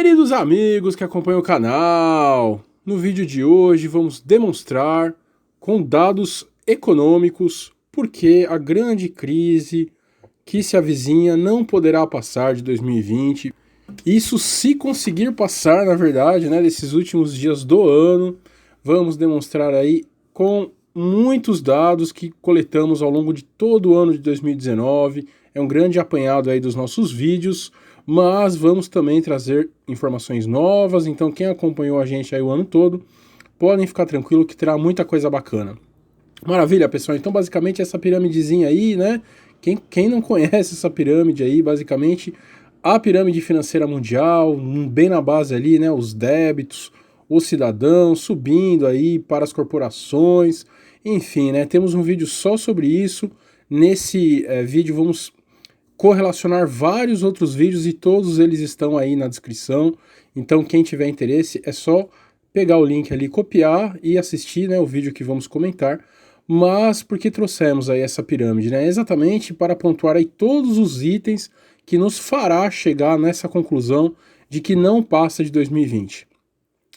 Queridos amigos que acompanham o canal, no vídeo de hoje vamos demonstrar com dados econômicos por que a grande crise que se avizinha não poderá passar de 2020. Isso se conseguir passar, na verdade, né, desses últimos dias do ano. Vamos demonstrar aí com muitos dados que coletamos ao longo de todo o ano de 2019. É um grande apanhado aí dos nossos vídeos, mas vamos também trazer informações novas. Então quem acompanhou a gente aí o ano todo, podem ficar tranquilo que terá muita coisa bacana. Maravilha, pessoal. Então basicamente essa piramidezinha aí, né? Quem não conhece essa pirâmide aí, basicamente a pirâmide financeira mundial, bem na base ali, né? Os débitos, os cidadãos, subindo aí para as corporações, enfim, né? Temos um vídeo só sobre isso. Nesse vídeo vamos correlacionar vários outros vídeos e todos eles estão aí na descrição. Então quem tiver interesse é só pegar o link ali, copiar e assistir, né, o vídeo que vamos comentar. Mas por que trouxemos aí essa pirâmide, né? Exatamente para pontuar aí todos os itens que nos fará chegar nessa conclusão de que não passa de 2020.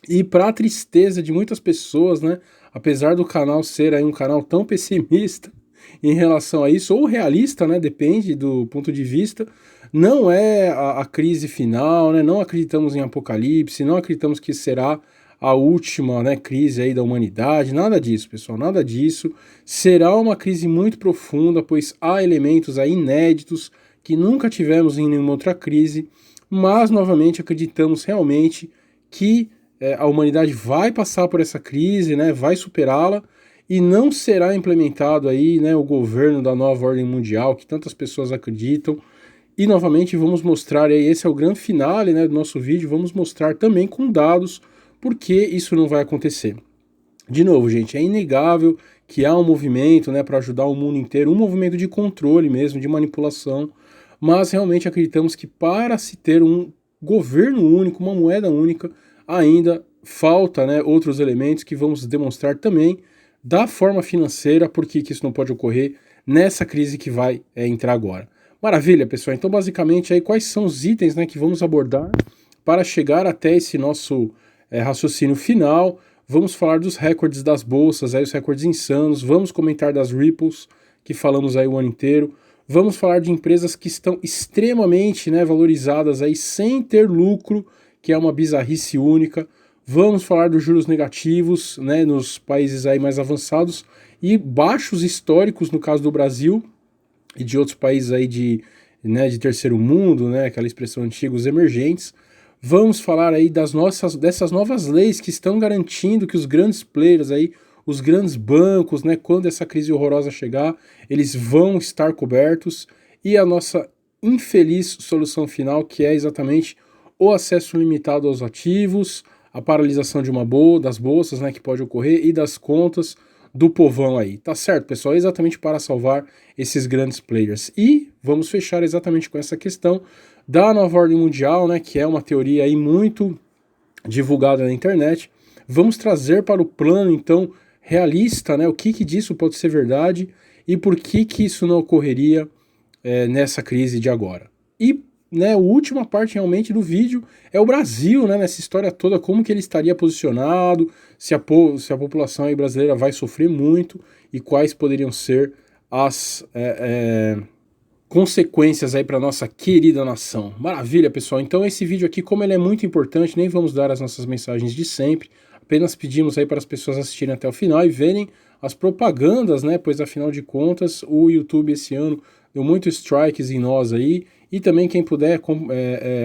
E para a tristeza de muitas pessoas, né, apesar do canal ser aí um canal tão pessimista em relação a isso, ou realista, né, depende do ponto de vista, não é a crise final, né, não acreditamos em apocalipse, não acreditamos que será a última, né, crise aí da humanidade, nada disso, pessoal, nada disso. Será uma crise muito profunda, pois há elementos aí inéditos que nunca tivemos em nenhuma outra crise, mas novamente acreditamos realmente que a humanidade vai passar por essa crise, né, vai superá-la, e não será implementado aí, né, o governo da nova ordem mundial, que tantas pessoas acreditam. E novamente vamos mostrar aí, esse é o grande finale, né, do nosso vídeo, vamos mostrar também com dados por que isso não vai acontecer. De novo, gente, é inegável que há um movimento, né, para ajudar o mundo inteiro, um movimento de controle mesmo, de manipulação, mas realmente acreditamos que para se ter um governo único, uma moeda única, ainda falta, né, outros elementos que vamos demonstrar também da forma financeira, por que isso não pode ocorrer nessa crise que vai entrar agora. Maravilha, pessoal. Então, basicamente, aí quais são os itens, né, que vamos abordar para chegar até esse nosso raciocínio final. Vamos falar dos recordes das bolsas, aí os recordes insanos, vamos comentar das Ripples, que falamos aí o ano inteiro, vamos falar de empresas que estão extremamente, né, valorizadas aí sem ter lucro, que é uma bizarrice única. Vamos falar dos juros negativos, né, nos países aí mais avançados e baixos históricos no caso do Brasil e de outros países aí de terceiro mundo, né, aquela expressão antiga, os emergentes. Vamos falar aí dessas novas leis que estão garantindo que os grandes players aí, os grandes bancos, né, quando essa crise horrorosa chegar, eles vão estar cobertos, e a nossa infeliz solução final, que é exatamente o acesso limitado aos ativos, a paralisação de das bolsas, né, que pode ocorrer, e das contas do povão aí. Tá certo, pessoal? Exatamente para salvar esses grandes players. E vamos fechar exatamente com essa questão da nova ordem mundial, né, que é uma teoria aí muito divulgada na internet. Vamos trazer para o plano, então, realista, né, o que disso pode ser verdade e por que isso não ocorreria nessa crise de agora. E, né, a última parte realmente do vídeo é o Brasil, né, nessa história toda, como que ele estaria posicionado, se a população aí brasileira vai sofrer muito e quais poderiam ser as consequências aí para nossa querida nação. Maravilha, pessoal. Então esse vídeo aqui, como ele é muito importante, nem vamos dar as nossas mensagens de sempre, apenas pedimos aí para as pessoas assistirem até o final e verem as propagandas, né, pois afinal de contas o YouTube esse ano deu muitos strikes em nós aí, e também quem puder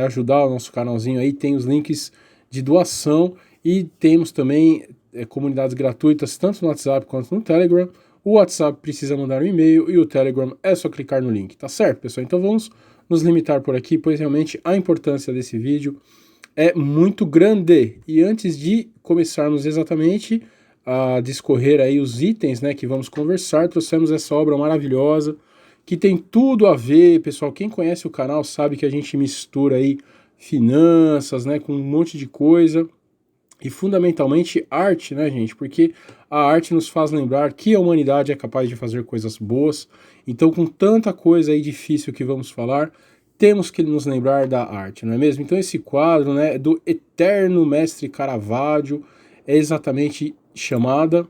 ajudar o nosso canalzinho aí, tem os links de doação, e temos também comunidades gratuitas, tanto no WhatsApp quanto no Telegram. O WhatsApp precisa mandar um e-mail e o Telegram é só clicar no link, tá certo, pessoal? Então vamos nos limitar por aqui, pois realmente a importância desse vídeo é muito grande. E antes de começarmos exatamente a discorrer aí os itens, né, que vamos conversar, trouxemos essa obra maravilhosa, que tem tudo a ver, pessoal. Quem conhece o canal sabe que a gente mistura aí finanças, né, com um monte de coisa, e fundamentalmente arte, né, gente? Porque a arte nos faz lembrar que a humanidade é capaz de fazer coisas boas. Então, com tanta coisa aí difícil que vamos falar, temos que nos lembrar da arte, não é mesmo? Então esse quadro, né, do eterno mestre Caravaggio é exatamente chamada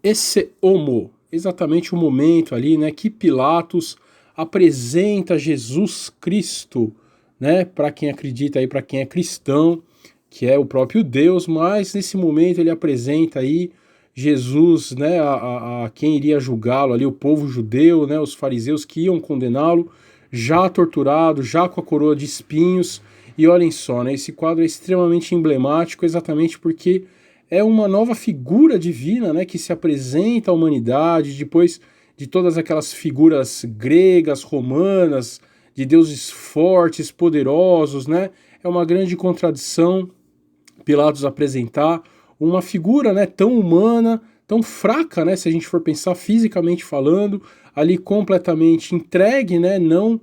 Esse Homo, exatamente o momento ali, né, que Pilatos apresenta Jesus Cristo, né, para quem acredita aí, para quem é cristão, que é o próprio Deus, mas nesse momento ele apresenta aí Jesus, né, a quem iria julgá-lo ali, o povo judeu, né, os fariseus que iam condená-lo, já torturado, já com a coroa de espinhos. E olhem só, né, esse quadro é extremamente emblemático, exatamente porque é uma nova figura divina, né, que se apresenta à humanidade depois de todas aquelas figuras gregas, romanas, de deuses fortes, poderosos, né? É uma grande contradição Pilatos apresentar uma figura, né, tão humana, tão fraca, né, se a gente for pensar fisicamente falando, ali completamente entregue, né, não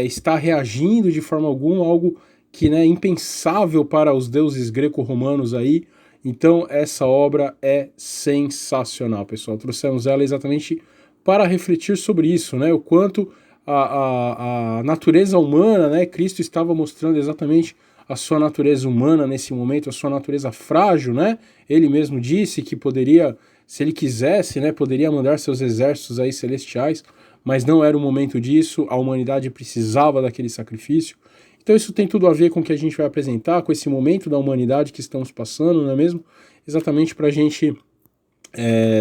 está reagindo de forma alguma, algo que, né, impensável para os deuses greco-romanos aí. Então essa obra é sensacional, pessoal. Trouxemos ela exatamente para refletir sobre isso, né, o quanto a natureza humana, né, Cristo estava mostrando exatamente a sua natureza humana nesse momento, a sua natureza frágil, né? Ele mesmo disse que poderia, se ele quisesse, né, poderia mandar seus exércitos aí celestiais, mas não era o momento disso, a humanidade precisava daquele sacrifício. Então isso tem tudo a ver com o que a gente vai apresentar, com esse momento da humanidade que estamos passando, não é mesmo? Exatamente para a gente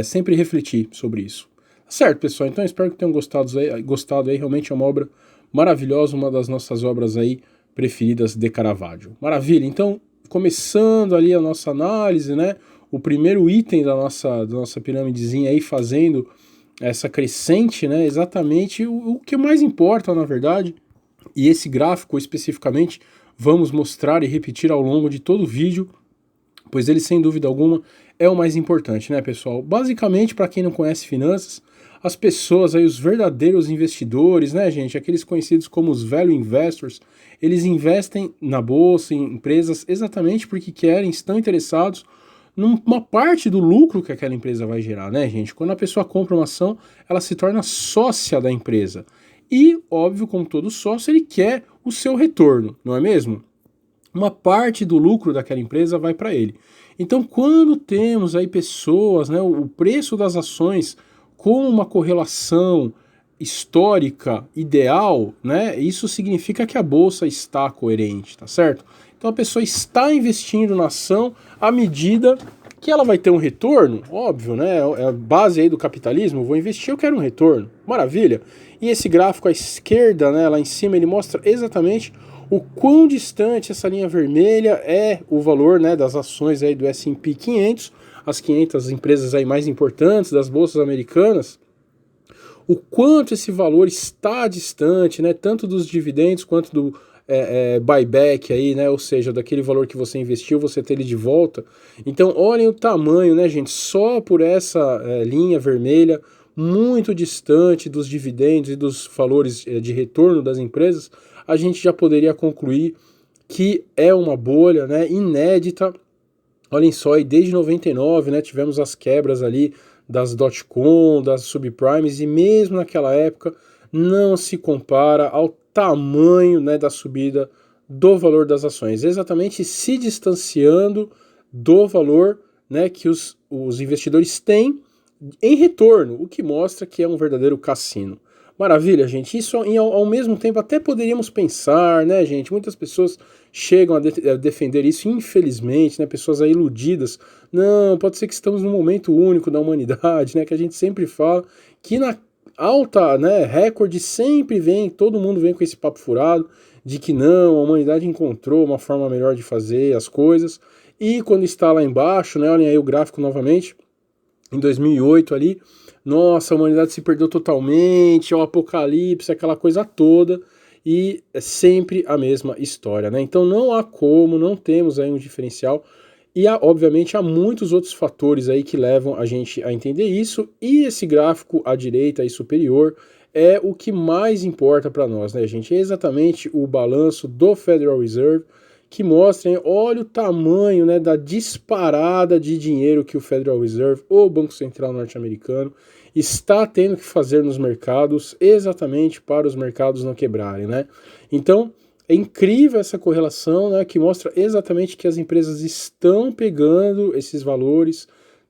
sempre refletir sobre isso. Certo, pessoal? Então espero que tenham gostado aí. Realmente é uma obra maravilhosa, uma das nossas obras aí preferidas de Caravaggio. Maravilha, então começando ali a nossa análise, né? O primeiro item da nossa pirâmidezinha aí fazendo essa crescente, né? Exatamente o que mais importa, na verdade, e esse gráfico especificamente vamos mostrar e repetir ao longo de todo o vídeo, pois ele sem dúvida alguma é o mais importante, né, pessoal? Basicamente, para quem não conhece finanças, as pessoas aí, os verdadeiros investidores, né, gente, aqueles conhecidos como os value investors, eles investem na bolsa, em empresas, exatamente porque querem, estão interessados numa parte do lucro que aquela empresa vai gerar, né, gente? Quando a pessoa compra uma ação, ela se torna sócia da empresa. E, óbvio, como todo sócio, ele quer o seu retorno, não é mesmo? Uma parte do lucro daquela empresa vai para ele. Então, quando temos aí pessoas, né, o preço das ações com uma correlação histórica ideal, né, isso significa que a bolsa está coerente, tá certo? Então a pessoa está investindo na ação à medida que ela vai ter um retorno, óbvio, né? É a base aí do capitalismo. Eu vou investir, eu quero um retorno. Maravilha. E esse gráfico à esquerda, né, lá em cima, ele mostra exatamente o quão distante essa linha vermelha é o valor, né, das ações aí do S&P 500, as 500 empresas aí mais importantes das bolsas americanas, o quanto esse valor está distante, né, tanto dos dividendos quanto do buyback aí, né, ou seja, daquele valor que você investiu, você ter ele de volta. Então, olhem o tamanho, né, gente, só por essa linha vermelha, muito distante dos dividendos e dos valores de retorno das empresas, a gente já poderia concluir que é uma bolha, né, inédita. Olhem só, e desde 99, né, tivemos as quebras ali das dot-com, das subprimes, e mesmo naquela época não se compara ao tamanho, né, da subida do valor das ações, exatamente se distanciando do valor, né, que os investidores têm em retorno, o que mostra que é um verdadeiro cassino. Maravilha, gente. Isso ao mesmo tempo até poderíamos pensar, né, gente? Muitas pessoas chegam a defender isso, infelizmente, né? Pessoas aí iludidas. Não, pode ser que estamos num momento único da humanidade, né? Que a gente sempre fala que na alta, né, recorde sempre vem, todo mundo vem com esse papo furado de que não, a humanidade encontrou uma forma melhor de fazer as coisas. E quando está lá embaixo, né? Olhem aí o gráfico novamente, em 2008 ali, nossa, a humanidade se perdeu totalmente, é o apocalipse, aquela coisa toda, e é sempre a mesma história, né? Então não há como, não temos aí um diferencial, e obviamente há muitos outros fatores aí que levam a gente a entender isso, e esse gráfico à direita e superior é o que mais importa para nós, né, gente? É exatamente o balanço do Federal Reserve, que mostrem, olha o tamanho, né, da disparada de dinheiro que o Federal Reserve, o Banco Central norte-americano, está tendo que fazer nos mercados exatamente para os mercados não quebrarem, né? Então, é incrível essa correlação, né, que mostra exatamente que as empresas estão pegando esses valores,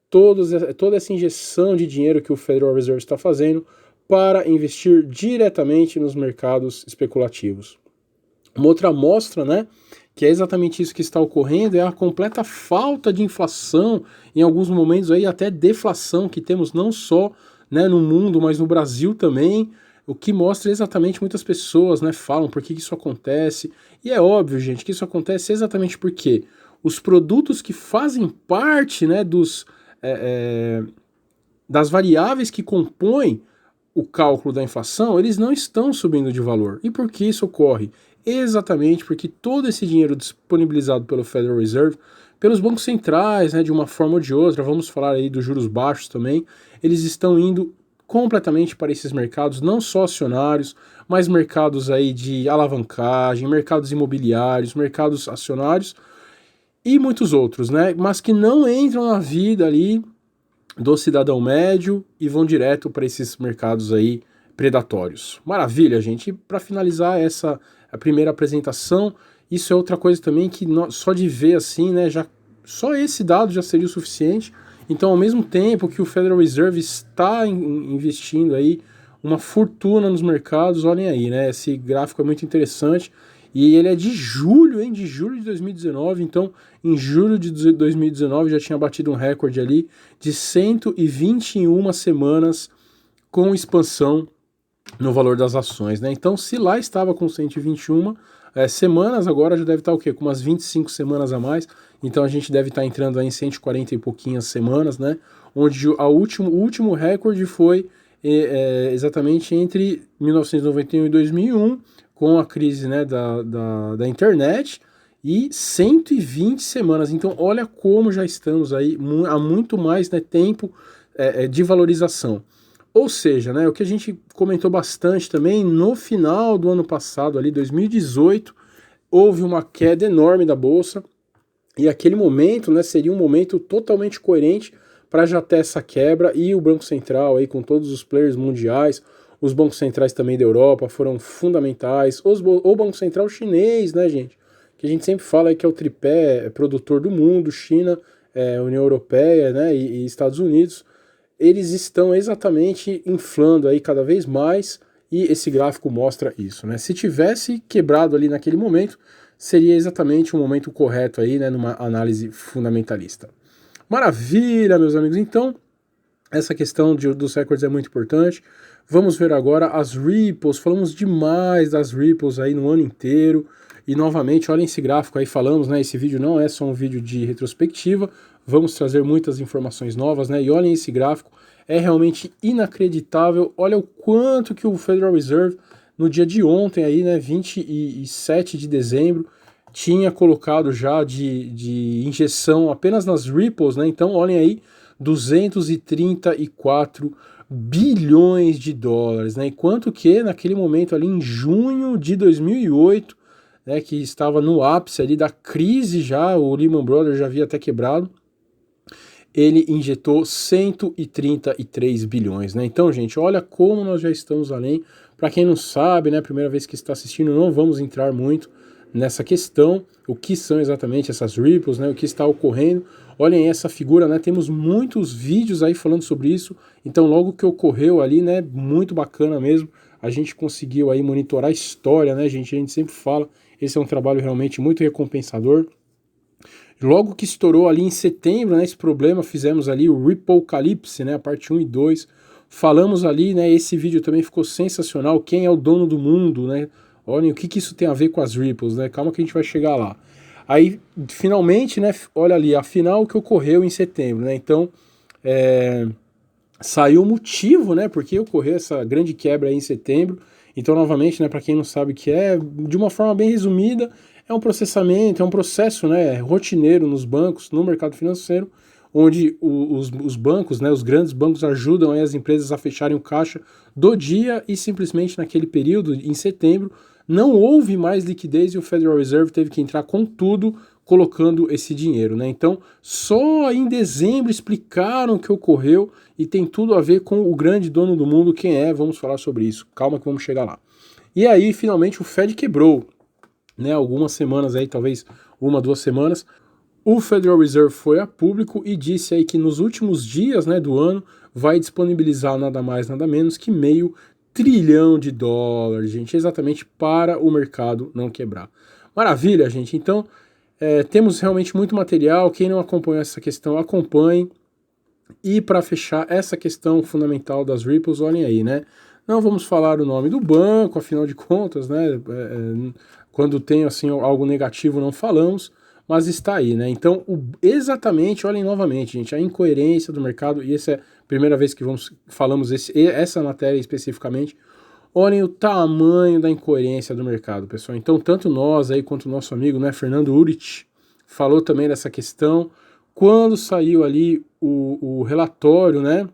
toda essa injeção de dinheiro que o Federal Reserve está fazendo para investir diretamente nos mercados especulativos. Uma outra amostra, né, que é exatamente isso que está ocorrendo, é a completa falta de inflação, em alguns momentos aí até deflação que temos não só, né, no mundo, mas no Brasil também, o que mostra exatamente muitas pessoas, né, falam por que isso acontece, e é óbvio, gente, que isso acontece exatamente porque os produtos que fazem parte, né, das variáveis que compõem o cálculo da inflação, eles não estão subindo de valor. E por que isso ocorre? Exatamente porque todo esse dinheiro disponibilizado pelo Federal Reserve, pelos bancos centrais, né, de uma forma ou de outra, vamos falar aí dos juros baixos também, eles estão indo completamente para esses mercados, não só acionários, mas mercados aí de alavancagem, mercados imobiliários, mercados acionários e muitos outros, né, mas que não entram na vida ali do cidadão médio e vão direto para esses mercados aí predatórios. Maravilha, gente. E para finalizar a primeira apresentação, isso é outra coisa também que só de ver assim, né, já só esse dado já seria o suficiente. Então, ao mesmo tempo que o Federal Reserve está investindo aí uma fortuna nos mercados, olhem aí, né? Esse gráfico é muito interessante. E ele é de julho, hein? De julho de 2019. Então, em julho de 2019 já tinha batido um recorde ali de 121 semanas com expansão no valor das ações, né? Então, se lá estava com 121 semanas, agora já deve estar o quê? Com umas 25 semanas a mais. Então, a gente deve estar entrando aí em 140 e pouquinhas semanas, né? Onde o último recorde foi exatamente entre 1991 e 2001, com a crise, né, da internet, e 120 semanas. Então, olha como já estamos aí há muito mais, né, tempo de valorização. Ou seja, né, o que a gente comentou bastante também, no final do ano passado, ali 2018, houve uma queda enorme da Bolsa, e aquele momento, né, seria um momento totalmente coerente para já ter essa quebra, e o Banco Central aí com todos os players mundiais, os bancos centrais também da Europa foram fundamentais, o Banco Central chinês, né, gente, que a gente sempre fala aí que é o tripé produtor do mundo, China, União Europeia, né, e Estados Unidos, eles estão exatamente inflando aí cada vez mais, e esse gráfico mostra isso, né? Se tivesse quebrado ali naquele momento, seria exatamente o momento correto aí, né, numa análise fundamentalista. Maravilha, meus amigos. Então, essa questão dos recordes é muito importante. Vamos ver agora as Ripples. Falamos demais das Ripples aí no ano inteiro. E novamente, olhem esse gráfico aí, falamos, né? Esse vídeo não é só um vídeo de retrospectiva. Vamos trazer muitas informações novas, né? E olhem esse gráfico, é realmente inacreditável. Olha o quanto que o Federal Reserve, no dia de ontem aí, né, 27 de dezembro, tinha colocado já de injeção apenas nas Ripples, né? Então, olhem aí, 234 bilhões de dólares, né? E quanto que naquele momento ali em junho de 2008, né, que estava no ápice ali da crise já, o Lehman Brothers já havia até quebrado, ele injetou 133 bilhões, né? Então, gente, olha como nós já estamos além. Para quem não sabe, né, primeira vez que está assistindo, não vamos entrar muito nessa questão, o que são exatamente essas Ripples, né, o que está ocorrendo. Olhem essa figura, né, temos muitos vídeos aí falando sobre isso, então logo que ocorreu ali, né, muito bacana mesmo, a gente conseguiu aí monitorar a história, né, gente, a gente sempre fala, esse é um trabalho realmente muito recompensador. Logo que estourou ali em setembro, né, esse problema, fizemos ali o Ripplecalipse, né, a parte 1 e 2, falamos ali, né, esse vídeo também ficou sensacional, quem é o dono do mundo, né, olhem o que isso tem a ver com as Ripples, né, calma que a gente vai chegar lá. Aí, finalmente, né, olha ali, afinal o que ocorreu em setembro, né, então, saiu o motivo, né, porque ocorreu essa grande quebra aí em setembro. Então, novamente, né, para quem não sabe o que é, de uma forma bem resumida, é um processamento, é um processo, né, rotineiro nos bancos, no mercado financeiro, onde os bancos, né, os grandes bancos ajudam aí as empresas a fecharem o caixa do dia e simplesmente naquele período, em setembro, não houve mais liquidez e o Federal Reserve teve que entrar com tudo colocando esse dinheiro, né? Então, só em dezembro explicaram o que ocorreu e tem tudo a ver com o grande dono do mundo, quem é, vamos falar sobre isso. Calma que vamos chegar lá. E aí, finalmente, o Fed quebrou, né? Algumas semanas aí, talvez 1, 2 semanas, o Federal Reserve foi a público e disse aí que nos últimos dias, né, do ano vai disponibilizar nada mais, nada menos que $500 bilhão, gente, exatamente para o mercado não quebrar. Maravilha, gente. Então, temos realmente muito material. Quem não acompanhou essa questão, acompanhe. E para fechar essa questão fundamental das Ripples, olhem aí, né? Não vamos falar o nome do banco, afinal de contas, né? Quando tem assim algo negativo não falamos, mas está aí, né? Então, exatamente, olhem novamente, gente, a incoerência do mercado, e essa é a primeira vez que falamos essa matéria especificamente. Olhem o tamanho da incoerência do mercado, pessoal. Então, tanto nós aí quanto o nosso amigo, né, Fernando Urich, falou também dessa questão. Quando saiu ali o relatório, né,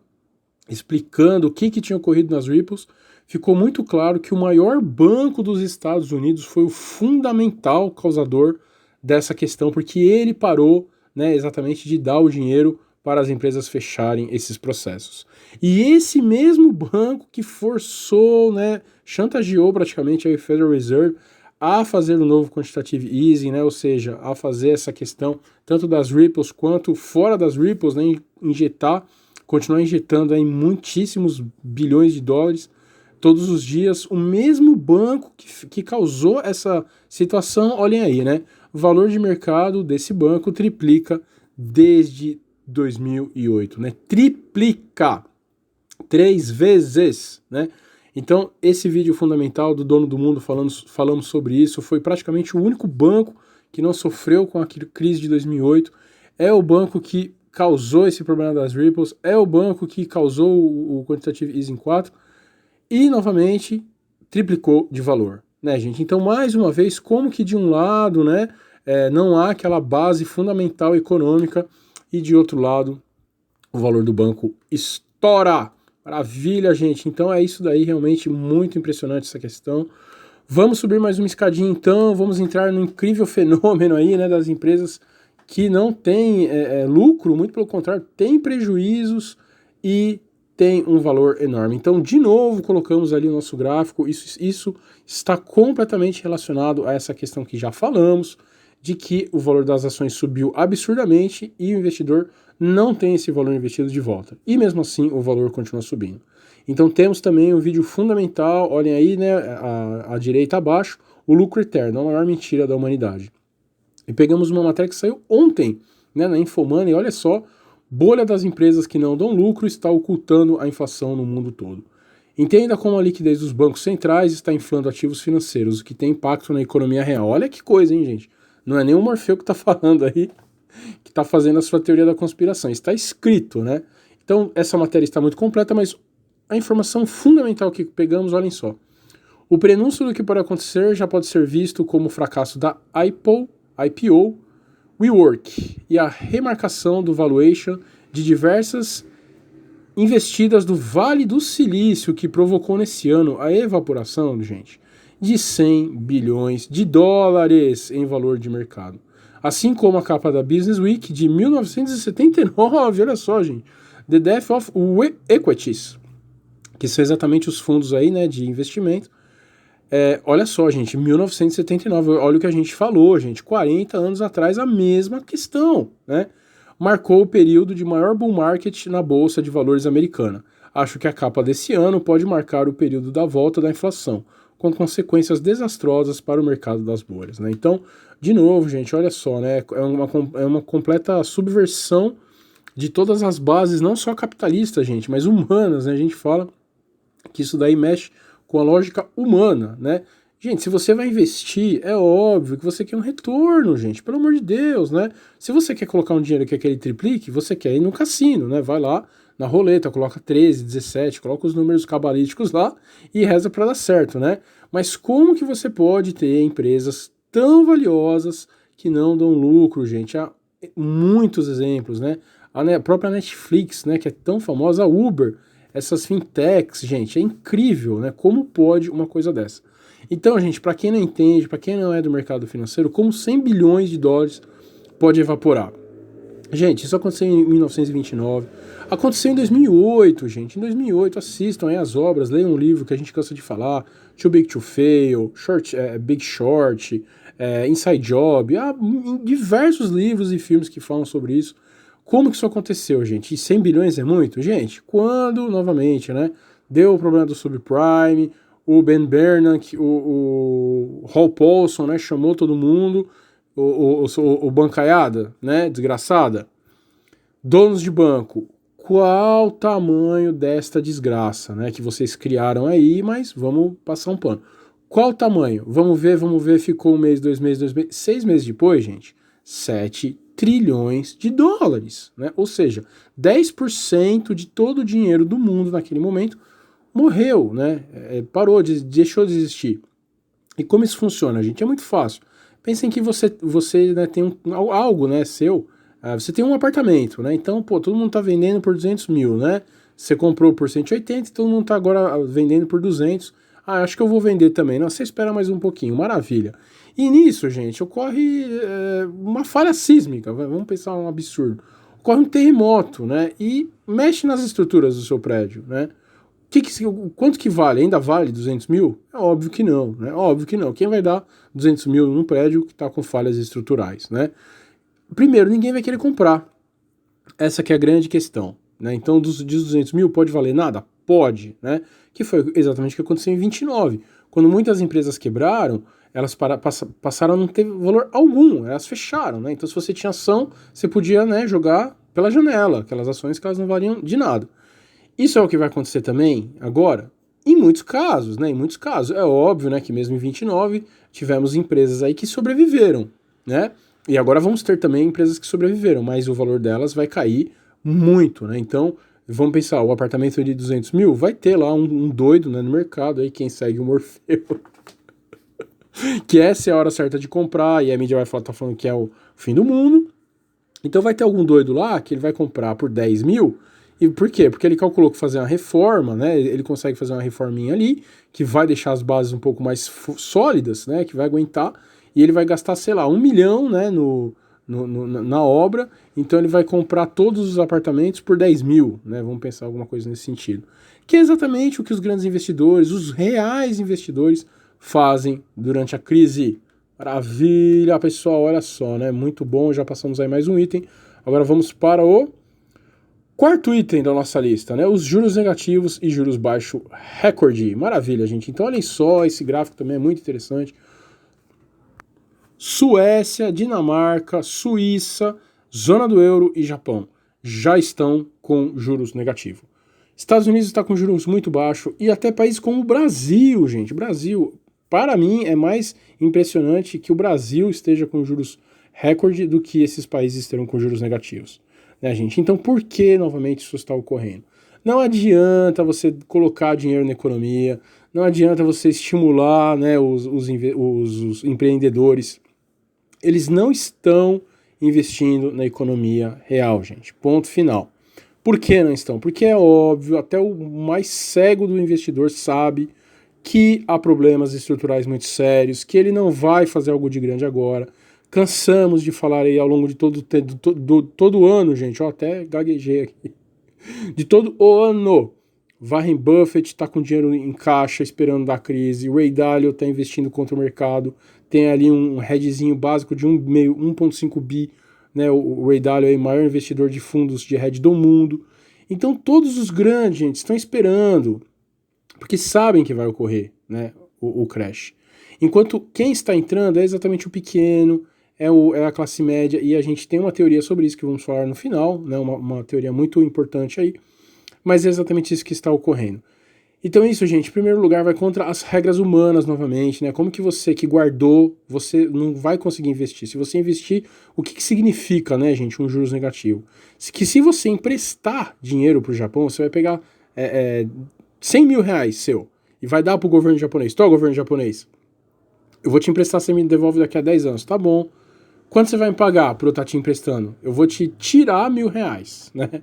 explicando o que tinha ocorrido nas Ripples, ficou muito claro que o maior banco dos Estados Unidos foi o fundamental causador dessa questão, porque ele parou, né, exatamente de dar o dinheiro para as empresas fecharem esses processos. E esse mesmo banco que forçou, né, chantageou praticamente a Federal Reserve a fazer o novo quantitative easing, né, ou seja, a fazer essa questão tanto das Ripples quanto fora das Ripples, né, continuar injetando aí muitíssimos bilhões de dólares todos os dias. O mesmo banco que causou essa situação, olhem aí, né, o valor de mercado desse banco triplica desde 2008, né, triplica 3 vezes, né. Então, esse vídeo fundamental do Dono do Mundo falamos sobre isso, foi praticamente o único banco que não sofreu com a crise de 2008, é o banco que causou esse problema das Ripples, é o banco que causou o Quantitative Easing 4 e, novamente, triplicou de valor, né, gente? Então, mais uma vez, como que de um lado, né, não há aquela base fundamental econômica e de outro lado, o valor do banco estoura. Maravilha, gente. Então é isso daí, realmente muito impressionante essa questão. Vamos subir mais uma escadinha então, vamos entrar no incrível fenômeno aí, né, das empresas que não têm lucro, muito pelo contrário, têm prejuízos e tem um valor enorme. Então, de novo, colocamos ali o nosso gráfico, isso está completamente relacionado a essa questão que já falamos, de que o valor das ações subiu absurdamente e o investidor não tem esse valor investido de volta. E mesmo assim o valor continua subindo. Então temos também um vídeo fundamental, olhem aí, né, à direita abaixo, o lucro eterno, a maior mentira da humanidade. E pegamos uma matéria que saiu ontem, né, na Infomoney, olha só, bolha das empresas que não dão lucro está ocultando a inflação no mundo todo. Entenda como a liquidez dos bancos centrais está inflando ativos financeiros, o que tem impacto na economia real. Olha que coisa, hein, gente? Não é nem o Morfeu que está falando aí, que está fazendo a sua teoria da conspiração. Está escrito, né? Então, essa matéria está muito completa, mas a informação fundamental que pegamos, olhem só. O prenúncio do que pode acontecer já pode ser visto como o fracasso da IPO, WeWork e a remarcação do valuation de diversas investidas do Vale do Silício, que provocou nesse ano a evaporação, gente, de 100 bilhões de dólares em valor de mercado. Assim como a capa da Business Week de 1979, olha só, gente, The Death of Equities, que são exatamente os fundos aí, né, de investimento. Olha só, gente, 1979, olha o que a gente falou, gente, 40 anos atrás a mesma questão, né? Marcou o período de maior bull market na Bolsa de Valores americana. Acho que a capa desse ano pode marcar o período da volta da inflação, com consequências desastrosas para o mercado das bolhas, né? Então, de novo, gente, olha só, né? É uma completa subversão de todas as bases, não só capitalistas, gente, mas humanas, né? A gente fala que isso daí mexe com a lógica humana, né? Gente, se você vai investir, é óbvio que você quer um retorno, gente, pelo amor de Deus, né? Se você quer colocar um dinheiro que quer ele triplique, você quer ir no cassino, né? Vai lá na roleta, coloca 13, 17, coloca os números cabalísticos lá e reza para dar certo, né? Mas como que você pode ter empresas tão valiosas que não dão lucro, gente? Há muitos exemplos, né? A própria Netflix, né, que é tão famosa, a Uber, essas fintechs, gente, é incrível, né? Como pode uma coisa dessa? Então, gente, para quem não entende, para quem não é do mercado financeiro, como 100 bilhões de dólares pode evaporar. Gente, isso aconteceu em 1929, aconteceu em 2008, gente. Em 2008, assistam aí as obras, leiam um livro que a gente cansa de falar, Too Big to Fail, Big Short, Inside Job, há diversos livros e filmes que falam sobre isso. Como que isso aconteceu, gente? E 100 bilhões é muito? Gente, quando, novamente, né, deu o problema do subprime, o Ben Bernanke, o Hal Paulson, né, chamou todo mundo, o bancaiada, né, desgraçada. Donos de banco, qual o tamanho desta desgraça, né, que vocês criaram aí, mas vamos passar um pano. Qual o tamanho? Vamos ver, ficou um mês, 2 meses, 6 meses depois, gente, 7 trilhões de dólares, né? Ou seja, 10% de todo o dinheiro do mundo naquele momento morreu, né? Parou, deixou de existir. E como isso funciona, gente? É muito fácil. Pensem que você né, tem algo, né, seu, você tem um apartamento, né? Então, pô, todo mundo tá vendendo por 200 mil, né? Você comprou por 180 e todo mundo tá agora vendendo por 200. Ah, acho que eu vou vender também. Não, você espera mais um pouquinho, maravilha. E nisso, gente, ocorre uma falha sísmica, vamos pensar um absurdo. Ocorre um terremoto, né? E mexe nas estruturas do seu prédio, né? Quanto que vale? Ainda vale 200 mil? É óbvio que não, né? Óbvio que não. Quem vai dar 200 mil num prédio que está com falhas estruturais, né? Primeiro, ninguém vai querer comprar. Essa que é a grande questão, né? Então, dos 200 mil, pode valer nada? Pode, né? Que foi exatamente o que aconteceu em 29. Quando muitas empresas quebraram, elas passaram a não ter valor algum, elas fecharam, né? Então, se você tinha ação, você podia, né, jogar pela janela, aquelas ações que elas não valiam de nada. Isso é o que vai acontecer também agora? Em muitos casos, né? Em muitos casos. É óbvio, né, que mesmo em 29 tivemos empresas aí que sobreviveram, né? E agora vamos ter também empresas que sobreviveram, mas o valor delas vai cair muito, né? Então, vamos pensar, o apartamento de 200 mil vai ter lá um doido, né, no mercado aí, quem segue o Morfeu, que essa é a hora certa de comprar, e a mídia vai falar, tá falando que é o fim do mundo. Então vai ter algum doido lá que ele vai comprar por 10 mil. E por quê? Porque ele calculou que fazer uma reforma, né? Ele consegue fazer uma reforminha ali, que vai deixar as bases um pouco mais sólidas, né? Que vai aguentar. E ele vai gastar, sei lá, 1 milhão, né? Na obra. Então ele vai comprar todos os apartamentos por 10 mil, né? Vamos pensar alguma coisa nesse sentido. Que é exatamente o que os grandes investidores, os reais investidores, fazem durante a crise. Maravilha, pessoal, olha só, né? Muito bom, já passamos aí mais um item. Agora vamos para o quarto item da nossa lista, né? Os juros negativos e juros baixos recorde. Maravilha, gente. Então, olhem só, esse gráfico também é muito interessante. Suécia, Dinamarca, Suíça, zona do euro e Japão já estão com juros negativos. Estados Unidos está com juros muito baixos e até países como o Brasil, gente. Brasil, para mim, é mais impressionante que o Brasil esteja com juros recorde do que esses países estejam com juros negativos. Né, gente? Então, por que, novamente, isso está ocorrendo? Não adianta você colocar dinheiro na economia, não adianta você estimular, né, os empreendedores. Eles não estão investindo na economia real, gente. Ponto final. Por que não estão? Porque é óbvio, até o mais cego do investidor sabe que há problemas estruturais muito sérios, que ele não vai fazer algo de grande agora. Cansamos de falar aí ao longo de todo o ano, gente, ó, até gaguejei aqui. De todo o ano. Warren Buffett está com dinheiro em caixa esperando da crise. Ray Dalio está investindo contra o mercado. Tem ali um hedgezinho básico de 1,5 bi. Né? O Ray Dalio é o maior investidor de fundos de hedge do mundo. Então todos os grandes, gente, estão esperando. Porque sabem que vai ocorrer, né, o crash. Enquanto quem está entrando é exatamente o pequeno, é a classe média, e a gente tem uma teoria sobre isso que vamos falar no final, né, uma teoria muito importante aí, mas é exatamente isso que está ocorrendo. Então isso, gente, em primeiro lugar vai contra as regras humanas novamente, né, como que você que guardou, você não vai conseguir investir. Se você investir, o que significa, né, gente, um juros negativo? Que se você emprestar dinheiro para o Japão, você vai pegar 100 mil reais seu, e vai dar para o governo japonês. Tô, governo japonês, eu vou te emprestar, você me devolve daqui a 10 anos, tá bom. Quanto você vai me pagar por eu estar te emprestando? Eu vou te tirar 1.000 reais, né?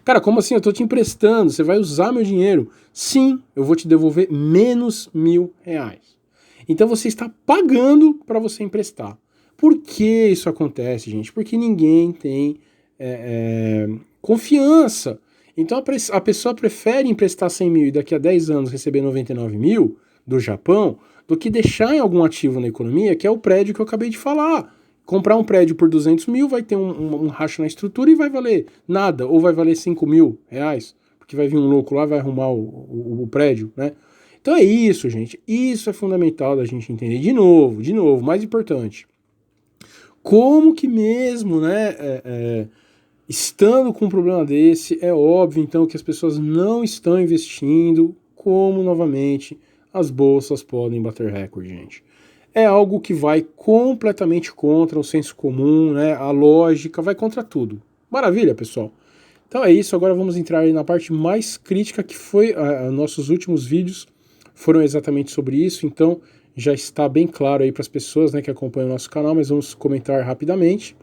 Cara, como assim? Eu tô te emprestando, você vai usar meu dinheiro? Sim, eu vou te devolver menos 1.000 reais. Então você está pagando para você emprestar. Por que isso acontece, gente? Porque ninguém tem confiança. Então a pessoa prefere emprestar 100 mil e daqui a 10 anos receber 99 mil do Japão do que deixar em algum ativo na economia, que é o prédio que eu acabei de falar. Comprar um prédio por 200 mil vai ter um racho na estrutura e vai valer nada, ou vai valer 5 mil reais, porque vai vir um louco lá e vai arrumar o prédio, né? Então é isso, gente. Isso é fundamental da gente entender. De novo, mais importante. Como que mesmo, né, estando com um problema desse, é óbvio então que as pessoas não estão investindo, como novamente as bolsas podem bater recorde, gente. É algo que vai completamente contra o senso comum, né, a lógica, vai contra tudo. Maravilha, pessoal? Então é isso, agora vamos entrar aí na parte mais crítica, que foi nossos últimos vídeos foram exatamente sobre isso, então já está bem claro aí para as pessoas, né, que acompanham o nosso canal, mas vamos comentar rapidamente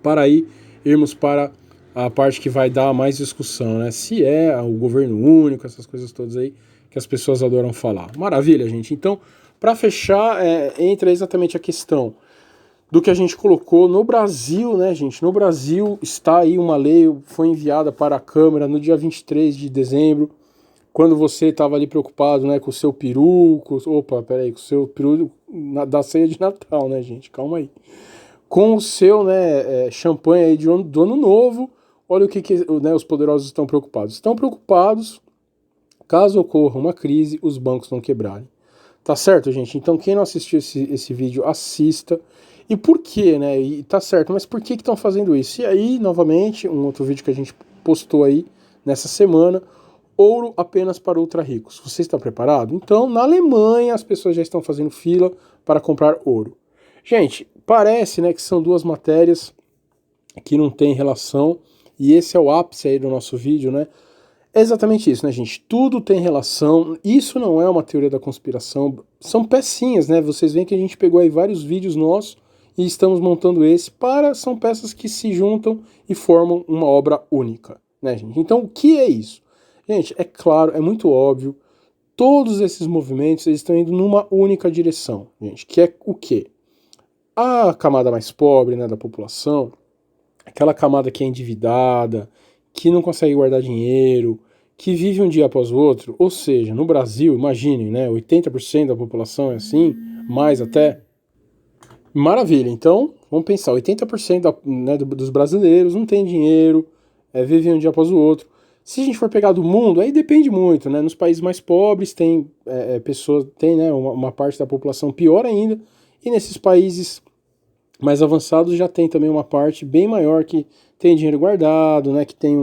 para aí irmos para a parte que vai dar mais discussão, né? Se é o governo único, essas coisas todas aí que as pessoas adoram falar. Maravilha, gente. Então, para fechar, entra exatamente a questão do que a gente colocou no Brasil, né, gente? No Brasil está aí uma lei, foi enviada para a Câmara no dia 23 de dezembro, quando você estava ali preocupado, né, com o seu peru, com o seu peru da ceia de Natal, né, gente? Calma aí. Com o seu, né, champanhe aí do ano novo, olha o que né, os poderosos estão preocupados. Estão preocupados, caso ocorra uma crise, os bancos não quebrarem. Tá certo, gente? Então quem não assistiu esse vídeo, assista. E por quê, né? E tá certo, mas por que estão fazendo isso? E aí, novamente, um outro vídeo que a gente postou aí nessa semana, ouro apenas para ultra ricos. Você está preparado? Então, na Alemanha, as pessoas já estão fazendo fila para comprar ouro. Gente, parece, né, que são duas matérias que não têm relação, e esse é o ápice aí do nosso vídeo, né? É exatamente isso, né, gente? Tudo tem relação, isso não é uma teoria da conspiração, são pecinhas, né? Vocês veem que a gente pegou aí vários vídeos nossos e estamos montando esse são peças que se juntam e formam uma obra única, né, gente? Então, o que é isso? Gente, é claro, é muito óbvio, todos esses movimentos eles estão indo numa única direção, gente, que é o quê? A camada mais pobre, né, da população, aquela camada que é endividada, que não consegue guardar dinheiro, que vive um dia após o outro, ou seja, no Brasil, imaginem, né, 80% da população é assim, mais até. Maravilha, então, vamos pensar, 80% né, dos brasileiros não tem dinheiro, vive um dia após o outro. Se a gente for pegar do mundo, aí depende muito, né, nos países mais pobres tem pessoas, tem, né, uma parte da população pior ainda, e nesses países mais avançados já tem também uma parte bem maior que tem dinheiro guardado, né, que tem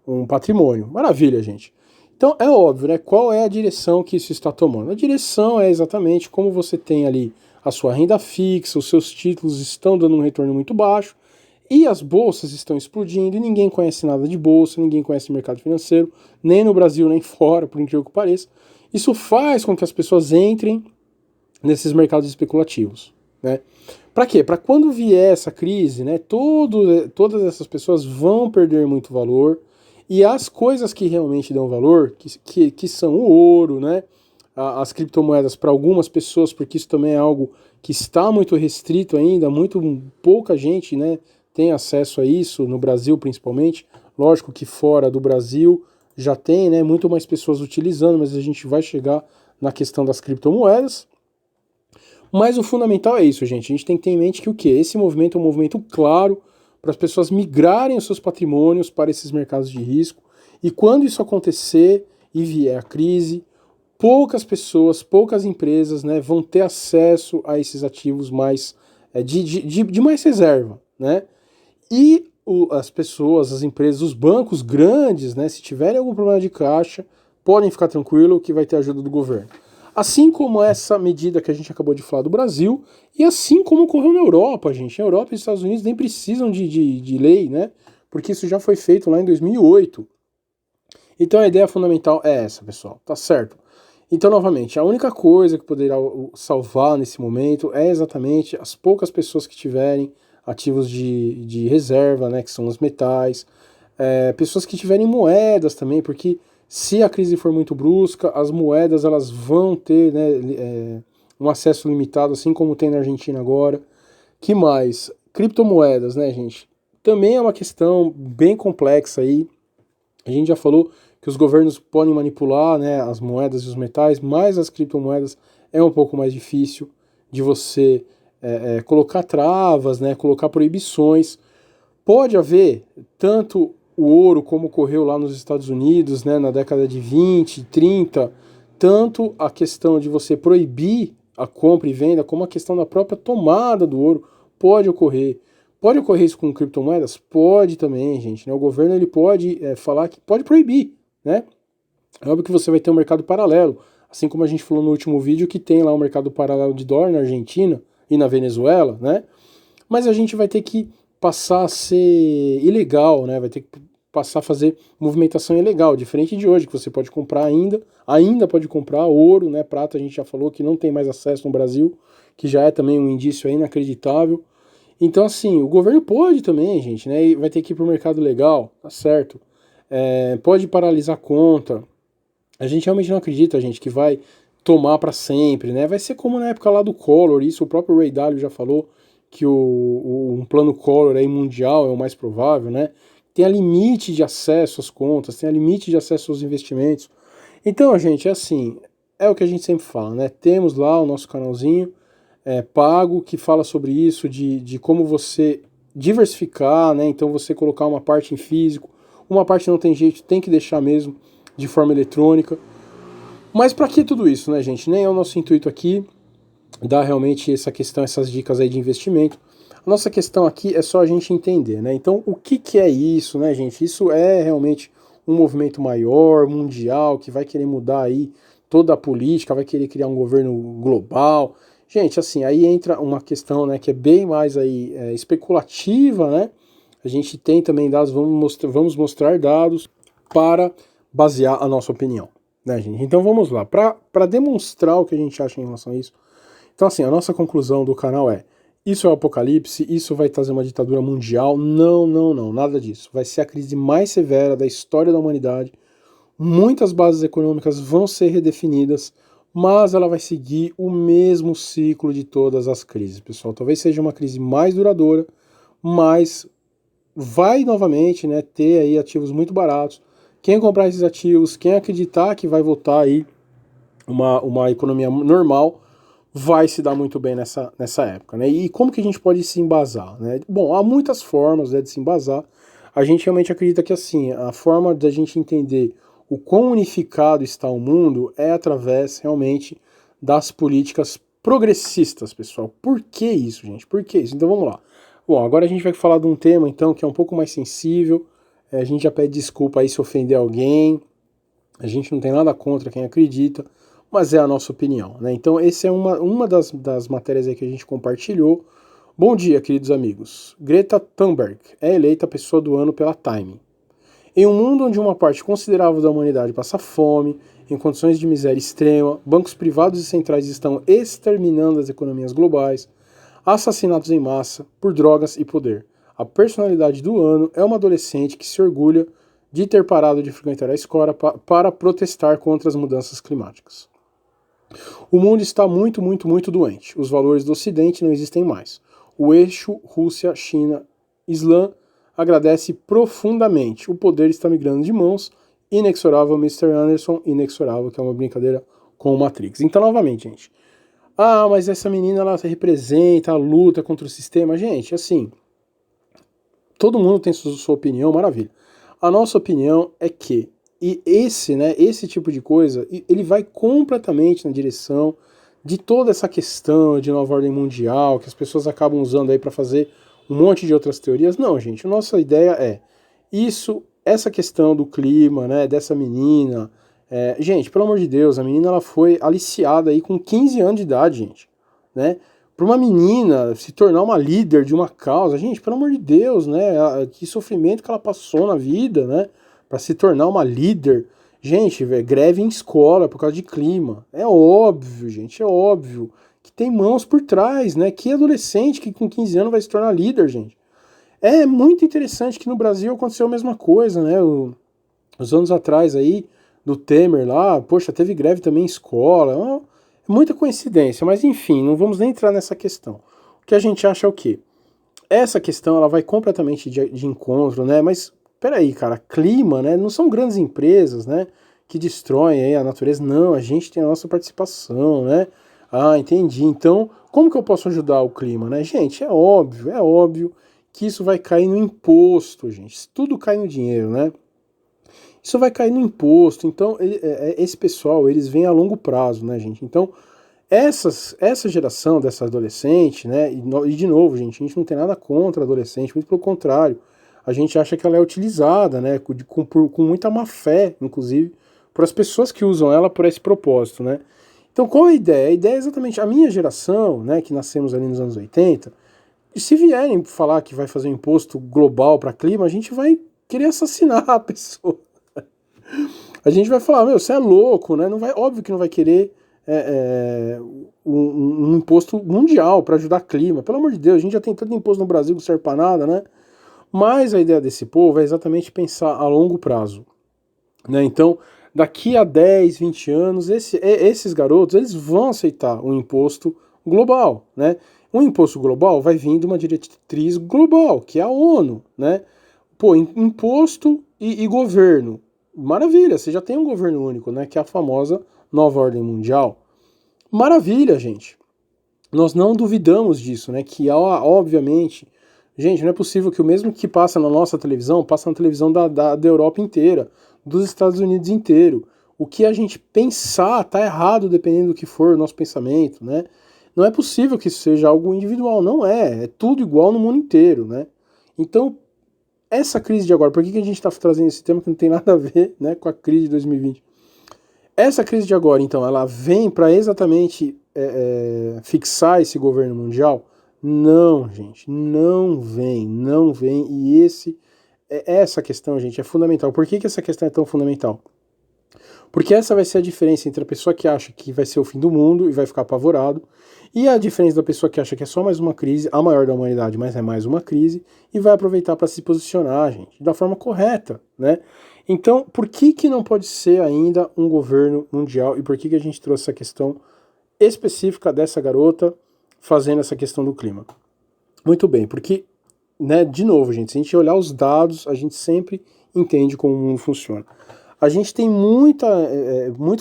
um patrimônio. Maravilha, gente. Então é óbvio, né, qual é a direção que isso está tomando? A direção é exatamente como você tem ali a sua renda fixa, os seus títulos estão dando um retorno muito baixo e as bolsas estão explodindo e ninguém conhece nada de bolsa, ninguém conhece mercado financeiro, nem no Brasil nem fora, por incrível que pareça. Isso faz com que as pessoas entrem nesses mercados especulativos, né? Para quê? Para quando vier essa crise, né, todas essas pessoas vão perder muito valor e as coisas que realmente dão valor, que são o ouro, né, as criptomoedas para algumas pessoas, porque isso também é algo que está muito restrito ainda, muito pouca gente, né, tem acesso a isso, no Brasil principalmente. Lógico que fora do Brasil já tem, né, muito mais pessoas utilizando, mas a gente vai chegar na questão das criptomoedas. Mas o fundamental é isso, gente. A gente tem que ter em mente que o quê? Esse movimento é um movimento claro para as pessoas migrarem os seus patrimônios para esses mercados de risco. E quando isso acontecer e vier a crise, poucas pessoas, poucas empresas, né, vão ter acesso a esses ativos mais de mais reserva, né? E as pessoas, as empresas, os bancos grandes, né, se tiverem algum problema de caixa, podem ficar tranquilo que vai ter ajuda do governo. Assim como essa medida que a gente acabou de falar do Brasil, e assim como ocorreu na Europa, gente. Na Europa e nos Estados Unidos nem precisam de lei, né? Porque isso já foi feito lá em 2008. Então a ideia fundamental é essa, pessoal, tá certo? Então, novamente, a única coisa que poderá salvar nesse momento é exatamente as poucas pessoas que tiverem ativos de reserva, né? Que são os metais, pessoas que tiverem moedas também, porque se a crise for muito brusca, as moedas elas vão ter, né, um acesso limitado, assim como tem na Argentina agora. Que mais? Criptomoedas, né, gente? Também é uma questão bem complexa aí. A gente já falou que os governos podem manipular, né, as moedas e os metais, mas as criptomoedas é um pouco mais difícil de você colocar travas, né, colocar proibições. Pode haver tanto o ouro, como ocorreu lá nos Estados Unidos, né, na década de 20, 30, tanto a questão de você proibir a compra e venda, como a questão da própria tomada do ouro pode ocorrer. Pode ocorrer isso com criptomoedas? Pode também, gente. Né? O governo ele pode falar que pode proibir, né? É óbvio que você vai ter um mercado paralelo, assim como a gente falou no último vídeo que tem lá um mercado paralelo de dólar na Argentina e na Venezuela, né? Mas a gente vai ter que passar a ser ilegal, né? Vai ter que passar a fazer movimentação ilegal, diferente de hoje, que você pode comprar ainda pode comprar ouro, né? Prata a gente já falou que não tem mais acesso no Brasil, que já é também um indício inacreditável. Então, assim, o governo pode também, gente, né? E vai ter que ir para o mercado legal, tá certo? Pode paralisar a conta. A gente realmente não acredita, gente, que vai tomar para sempre, né? Vai ser como na época lá do Collor, isso o próprio Ray Dalio já falou, que um plano Collor aí mundial é o mais provável, né? Tem a limite de acesso às contas, tem a limite de acesso aos investimentos. Então, gente, é assim, é o que a gente sempre fala, né? Temos lá o nosso canalzinho pago que fala sobre isso, de como você diversificar, né? Então você colocar uma parte em físico, uma parte não tem jeito, tem que deixar mesmo de forma eletrônica. Mas para que tudo isso, né, gente? Nem é o nosso intuito aqui dar realmente essa questão, essas dicas aí de investimento. A nossa questão aqui é só a gente entender, né? Então, o que é isso, né, gente? Isso é realmente um movimento maior, mundial, que vai querer mudar aí toda a política, vai querer criar um governo global. Gente, assim, aí entra uma questão, né, que é bem mais aí especulativa, né? A gente tem também dados, vamos mostrar dados para basear a nossa opinião, né, gente? Então vamos lá, para demonstrar o que a gente acha em relação a isso. Então, assim, a nossa conclusão do canal é: isso é o apocalipse, isso vai trazer uma ditadura mundial. Não, não, não, nada disso. Vai ser a crise mais severa da história da humanidade. Muitas bases econômicas vão ser redefinidas, mas ela vai seguir o mesmo ciclo de todas as crises, pessoal. Talvez seja uma crise mais duradoura, mas vai novamente, né, ter aí ativos muito baratos. Quem comprar esses ativos, quem acreditar que vai voltar aí uma economia normal, vai se dar muito bem nessa época, né? E como que a gente pode se embasar, né? Bom, há muitas formas, né, de se embasar. A gente realmente acredita que, assim, a forma da gente entender o quão unificado está o mundo é através, realmente, das políticas progressistas, pessoal. Por que isso, gente? Por que isso? Então vamos lá. Bom, agora a gente vai falar de um tema, então, que é um pouco mais sensível. A gente já pede desculpa aí se ofender alguém. A gente não tem nada contra quem acredita, mas é a nossa opinião, né? Então, essa é uma das matérias aí que a gente compartilhou. Bom dia, queridos amigos. Greta Thunberg é eleita pessoa do ano pela Time. Em um mundo onde uma parte considerável da humanidade passa fome, em condições de miséria extrema, bancos privados e centrais estão exterminando as economias globais, assassinatos em massa por drogas e poder. A personalidade do ano é uma adolescente que se orgulha de ter parado de frequentar a escola para protestar contra as mudanças climáticas. O mundo está muito, muito, muito doente. Os valores do Ocidente não existem mais. O eixo Rússia, China, Islã agradece profundamente. O poder está migrando de mãos. Inexorável, Mr. Anderson. Inexorável, que é uma brincadeira com o Matrix. Então, novamente, gente. Ah, mas essa menina, ela representa a luta contra o sistema. Gente, assim, todo mundo tem sua opinião, maravilha. A nossa opinião é que esse tipo de coisa, ele vai completamente na direção de toda essa questão de nova ordem mundial, que as pessoas acabam usando aí para fazer um monte de outras teorias. Não, gente, a nossa ideia é essa questão do clima, né, dessa menina. Gente, pelo amor de Deus, a menina ela foi aliciada aí com 15 anos de idade, gente, né? Para uma menina se tornar uma líder de uma causa, gente, pelo amor de Deus, né? Que sofrimento que ela passou na vida, né? Para se tornar uma líder. Gente, greve em escola por causa de clima. É óbvio, gente, é óbvio que tem mãos por trás, né? Que adolescente que com 15 anos vai se tornar líder, gente. É muito interessante que no Brasil aconteceu a mesma coisa, né? Uns anos atrás aí, do Temer lá, poxa, teve greve também em escola. É muita coincidência, mas enfim, não vamos nem entrar nessa questão. O que a gente acha é o quê? Essa questão ela vai completamente de encontro, né? Mas peraí, cara, clima, né? Não são grandes empresas, né? Que destroem aí a natureza. Não, a gente tem a nossa participação, né? Ah, entendi. Então, como que eu posso ajudar o clima, né? Gente, é óbvio que isso vai cair no imposto, gente. Tudo cai no dinheiro, né? Isso vai cair no imposto. Então, esse pessoal, eles vêm a longo prazo, né, gente? Então, essa geração dessa adolescente, né, e de novo, gente, a gente não tem nada contra a adolescente, muito pelo contrário, a gente acha que ela é utilizada, né, com muita má fé, inclusive, para as pessoas que usam ela por esse propósito, né. Então qual é a ideia? A ideia é exatamente a minha geração, né, que nascemos ali nos anos 80, e se vierem falar que vai fazer um imposto global para clima, a gente vai querer assassinar a pessoa. A gente vai falar, meu, você é louco, né? Não vai, óbvio que não vai querer um imposto mundial para ajudar o clima. Pelo amor de Deus, a gente já tem tanto imposto no Brasil que não serve para nada, né? Mas a ideia desse povo é exatamente pensar a longo prazo, né? Então, daqui a 10, 20 anos, esses garotos, eles vão aceitar um imposto global, né? Um imposto global vai vir de uma diretriz global, que é a ONU, né? Pô, imposto e governo. Maravilha, você já tem um governo único, né? Que é a famosa Nova Ordem Mundial. Maravilha, gente. Nós não duvidamos disso, né? Que, obviamente, gente, não é possível que o mesmo que passa na nossa televisão, passa na televisão da Europa inteira, dos Estados Unidos inteiro. O que a gente pensar tá errado dependendo do que for o nosso pensamento, né? Não é possível que isso seja algo individual, não é. É tudo igual no mundo inteiro, né? Então, essa crise de agora, por que a gente está trazendo esse tema que não tem nada a ver, né, com a crise de 2020? Essa crise de agora, então, ela vem para exatamente fixar esse governo mundial? Não, gente, não vem. E essa questão, gente, é fundamental. Por que essa questão é tão fundamental? Porque essa vai ser a diferença entre a pessoa que acha que vai ser o fim do mundo e vai ficar apavorado, e a diferença da pessoa que acha que é só mais uma crise, a maior da humanidade, mas é mais uma crise, e vai aproveitar para se posicionar, gente, da forma correta, né? Então, por que não pode ser ainda um governo mundial, e por que a gente trouxe essa questão específica dessa garota fazendo essa questão do clima? Muito bem, porque, né, de novo, gente, se a gente olhar os dados, a gente sempre entende como o mundo funciona. A gente tem muito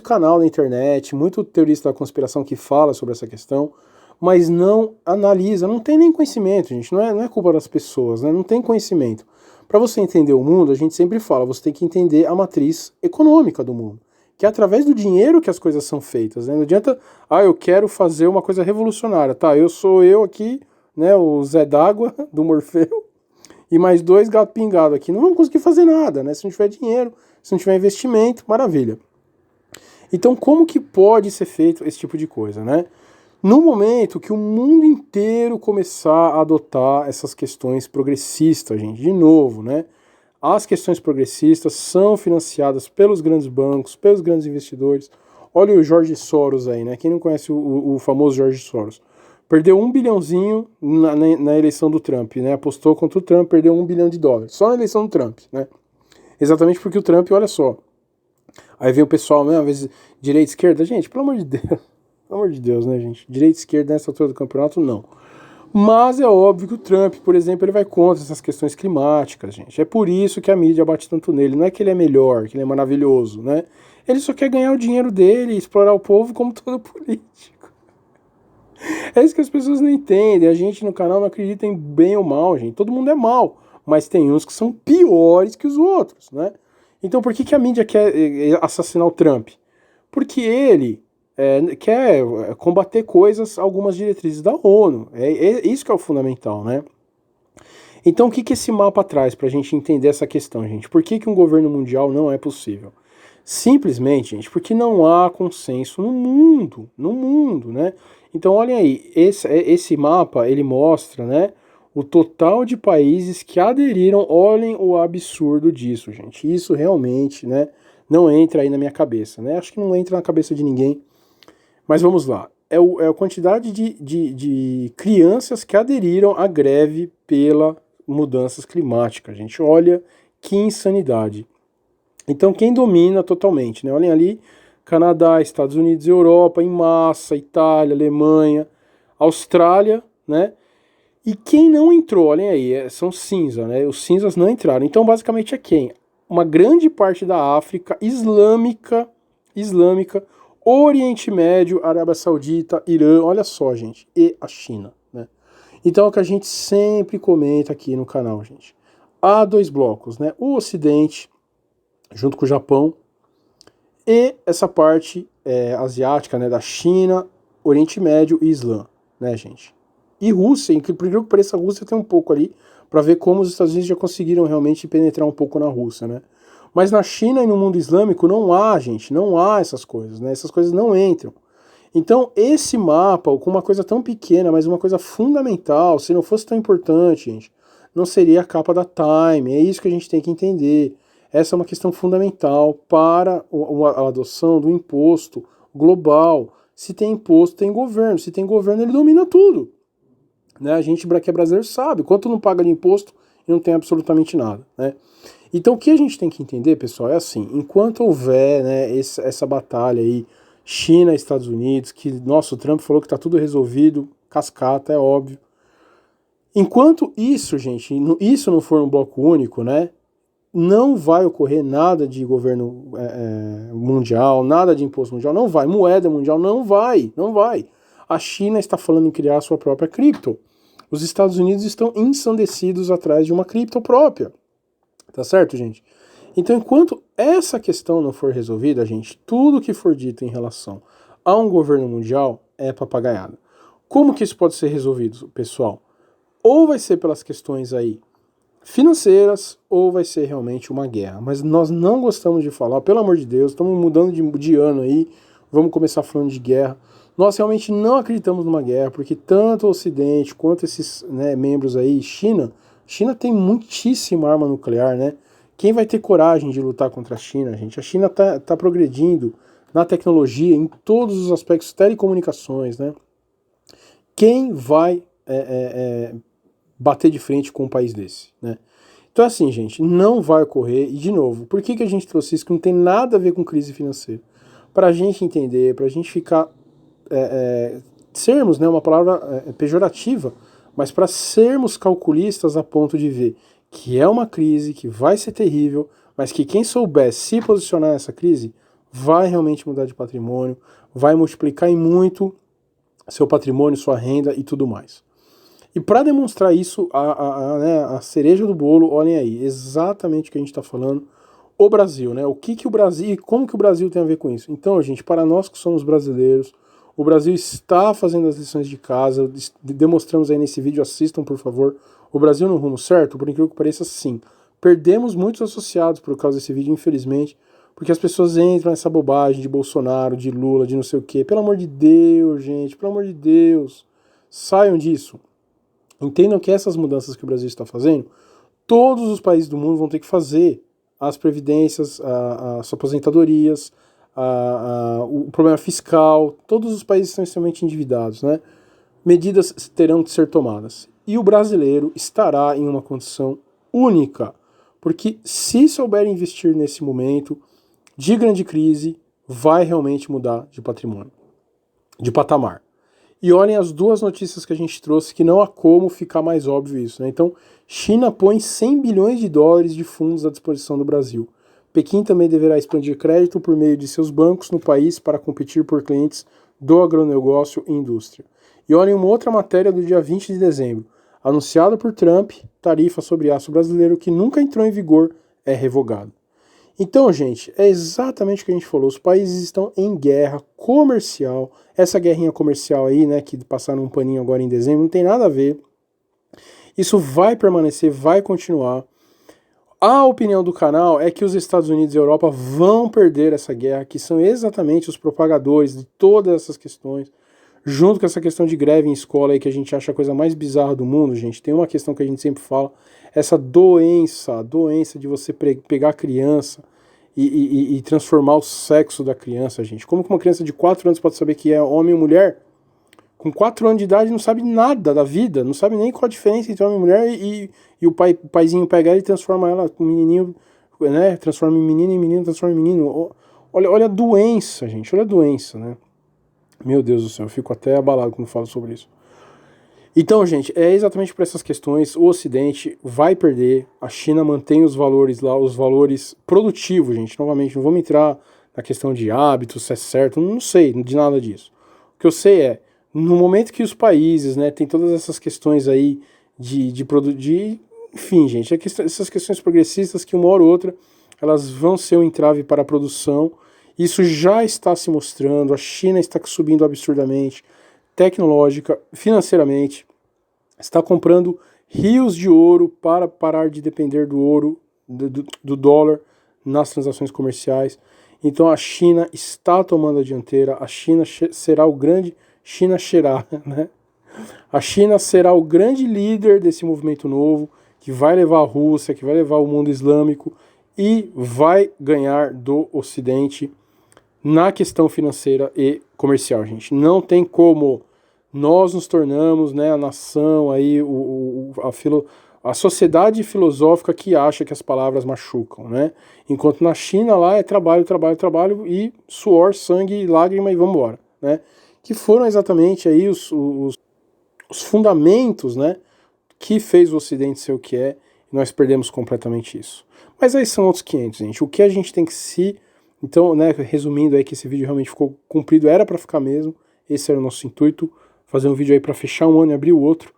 canal na internet, muito teorista da conspiração que fala sobre essa questão, mas não analisa, não tem nem conhecimento, gente. Não é culpa das pessoas, né? Não tem conhecimento. Para você entender o mundo, a gente sempre fala, você tem que entender a matriz econômica do mundo, que é através do dinheiro que as coisas são feitas, né? Não adianta, eu quero fazer uma coisa revolucionária, tá? Sou eu aqui, né, o Zé d'Água do Morfeu, e mais 2 gatos pingados aqui. Não vamos conseguir fazer nada, né? Se não tiver dinheiro, se não tiver investimento, maravilha. Então, como que pode ser feito esse tipo de coisa, né? No momento que o mundo inteiro começar a adotar essas questões progressistas, gente, de novo, né? As questões progressistas são financiadas pelos grandes bancos, pelos grandes investidores. Olha o George Soros aí, né? Quem não conhece o famoso George Soros? Perdeu $1 bilhãozinho na eleição do Trump, né? Apostou contra o Trump, perdeu $1 bilhão, só na eleição do Trump, né? Exatamente porque o Trump, olha só. Aí vem o pessoal, né, às vezes, direita, esquerda. Gente, pelo amor de Deus. Pelo amor de Deus, né, gente? Direita, esquerda nessa altura do campeonato, não. Mas é óbvio que o Trump, por exemplo, ele vai contra essas questões climáticas, gente. É por isso que a mídia bate tanto nele. Não é que ele é melhor, que ele é maravilhoso, né? Ele só quer ganhar o dinheiro dele e explorar o povo como todo político. É isso que as pessoas não entendem. A gente no canal não acredita em bem ou mal, gente. Todo mundo é mal. Mas tem uns que são piores que os outros, né? Então por que a mídia quer assassinar o Trump? Porque ele quer combater algumas diretrizes da ONU. É isso que é o fundamental, né? Então o que esse mapa traz para a gente entender essa questão, gente? Por que um governo mundial não é possível? Simplesmente, gente, porque não há consenso no mundo, né? Então olhem aí, esse mapa, ele mostra, né, o total de países que aderiram. Olhem o absurdo disso, gente. Isso realmente, né, não entra aí na minha cabeça, né? Acho que não entra na cabeça de ninguém. Mas vamos lá. É a quantidade de crianças que aderiram à greve pela mudanças climáticas, gente. Olha que insanidade. Então quem domina totalmente, né? Olhem ali, Canadá, Estados Unidos, Europa, em massa, Itália, Alemanha, Austrália, né? E quem não entrou, olhem aí, são cinza, né? Os cinzas não entraram. Então, basicamente, é quem? Uma grande parte da África islâmica, Oriente Médio, Arábia Saudita, Irã, olha só, gente, e a China, né? Então, é o que a gente sempre comenta aqui no canal, gente. Há dois blocos, né? O Ocidente, junto com o Japão, e essa parte asiática, né, da China, Oriente Médio e Islã, né, gente? E Rússia, por incrível que pareça, a Rússia tem um pouco ali, para ver como os Estados Unidos já conseguiram realmente penetrar um pouco na Rússia, né? Mas na China e no mundo islâmico não há, gente, não há essas coisas, né? Essas coisas não entram. Então, esse mapa, com uma coisa tão pequena, mas uma coisa fundamental, se não fosse tão importante, gente, não seria a capa da Time. É isso que a gente tem que entender. Essa é uma questão fundamental para a adoção do imposto global. Se tem imposto, tem governo. Se tem governo, ele domina tudo. Né? A gente que é brasileiro sabe quanto não paga de imposto e não tem absolutamente nada. Né? Então, o que a gente tem que entender, pessoal, é assim: enquanto houver, né, essa batalha aí, China, Estados Unidos, que, nossa, o Trump falou que tá tudo resolvido, cascata, é óbvio. Enquanto isso, gente, isso não for um bloco único, né, não vai ocorrer nada de governo mundial, nada de imposto mundial, não vai. Moeda mundial, não vai, não vai. A China está falando em criar a sua própria cripto. Os Estados Unidos estão ensandecidos atrás de uma cripto própria. Tá certo, gente? Então, enquanto essa questão não for resolvida, gente, tudo que for dito em relação a um governo mundial é papagaiada. Como que isso pode ser resolvido, pessoal? Ou vai ser pelas questões aí financeiras, ou vai ser realmente uma guerra. Mas nós não gostamos de falar, pelo amor de Deus, estamos mudando de ano aí, vamos começar falando de guerra. Nós realmente não acreditamos numa guerra, porque tanto o Ocidente quanto esses, né, membros aí, China tem muitíssima arma nuclear, né? Quem vai ter coragem de lutar contra a China, gente? A China tá progredindo na tecnologia, em todos os aspectos, telecomunicações, né? Quem vai bater de frente com um país desse, né? Então, assim, gente, não vai ocorrer. E, de novo, por que a gente trouxe isso que não tem nada a ver com crise financeira? Para a gente entender, para a gente ficar... sermos, né, uma palavra pejorativa, mas para sermos calculistas a ponto de ver que é uma crise, que vai ser terrível, mas que quem souber se posicionar nessa crise vai realmente mudar de patrimônio, vai multiplicar em muito seu patrimônio, sua renda e tudo mais. E para demonstrar isso, a cereja do bolo, olhem aí, exatamente o que a gente está falando, o Brasil, né? O que o Brasil, como que o Brasil tem a ver com isso? Então, gente, para nós que somos brasileiros, o Brasil está fazendo as lições de casa, demonstramos aí nesse vídeo, assistam por favor. O Brasil no rumo certo? Por incrível que pareça, sim. Perdemos muitos associados por causa desse vídeo, infelizmente, porque as pessoas entram nessa bobagem de Bolsonaro, de Lula, de não sei o quê. Pelo amor de Deus, gente, pelo amor de Deus, saiam disso. Entendam que essas mudanças que o Brasil está fazendo, todos os países do mundo vão ter que fazer. As previdências, as aposentadorias, o problema fiscal, todos os países estão extremamente endividados, né? Medidas terão que ser tomadas. E o brasileiro estará em uma condição única, porque se souber investir nesse momento de grande crise, vai realmente mudar de patrimônio, de patamar. E olhem as duas notícias que a gente trouxe, que não há como ficar mais óbvio isso, né? Então, China põe 100 bilhões de dólares de fundos à disposição do Brasil. Pequim também deverá expandir crédito por meio de seus bancos no país para competir por clientes do agronegócio e indústria. E olhem uma outra matéria do dia 20 de dezembro. Anunciado por Trump, tarifa sobre aço brasileiro que nunca entrou em vigor é revogado. Então, gente, é exatamente o que a gente falou. Os países estão em guerra comercial. Essa guerrinha comercial aí, né, que passaram um paninho agora em dezembro, não tem nada a ver. Isso vai permanecer, vai continuar. A opinião do canal é que os Estados Unidos e a Europa vão perder essa guerra, que são exatamente os propagadores de todas essas questões, junto com essa questão de greve em escola aí, que a gente acha a coisa mais bizarra do mundo, gente. Tem uma questão que a gente sempre fala, essa doença de você pegar a criança e transformar o sexo da criança, gente. Como que uma criança de 4 anos pode saber que é homem ou mulher? Com 4 anos de idade não sabe nada da vida, não sabe nem qual a diferença entre homem e mulher, e o paizinho pega ela e transforma ela com meninininho, né? Transforma em menino, transforma em menino. Olha a doença, gente, olha a doença, né? Meu Deus do céu, eu fico até abalado quando falo sobre isso. Então, gente, é exatamente por essas questões, o Ocidente vai perder, a China mantém os valores lá, os valores produtivos, gente, novamente, não vamos entrar na questão de hábitos, se é certo, não sei de nada disso. O que eu sei é, no momento que os países, né, tem todas essas questões aí enfim, gente, essas questões progressistas que uma hora ou outra, elas vão ser um entrave para a produção, isso já está se mostrando, a China está subindo absurdamente, tecnológica, financeiramente, está comprando rios de ouro para parar de depender do ouro, do dólar nas transações comerciais. Então a China está tomando a dianteira, a China será o grande, China será, né? A China será o grande líder desse movimento novo, que vai levar a Rússia, que vai levar o mundo islâmico e vai ganhar do Ocidente na questão financeira e comercial, gente. Não tem como nós nos tornamos, né, a nação, aí, a sociedade filosófica que acha que as palavras machucam, né? Enquanto na China lá é trabalho, trabalho, trabalho e suor, sangue, lágrima e vamos embora, né? Que foram exatamente aí os fundamentos, né, que fez o Ocidente ser o que é, e nós perdemos completamente isso. Mas aí são outros 500, gente. O que a gente tem que se... Então, né, resumindo aí que esse vídeo realmente ficou cumprido, era para ficar mesmo, esse era o nosso intuito, fazer um vídeo aí para fechar um ano e abrir o outro.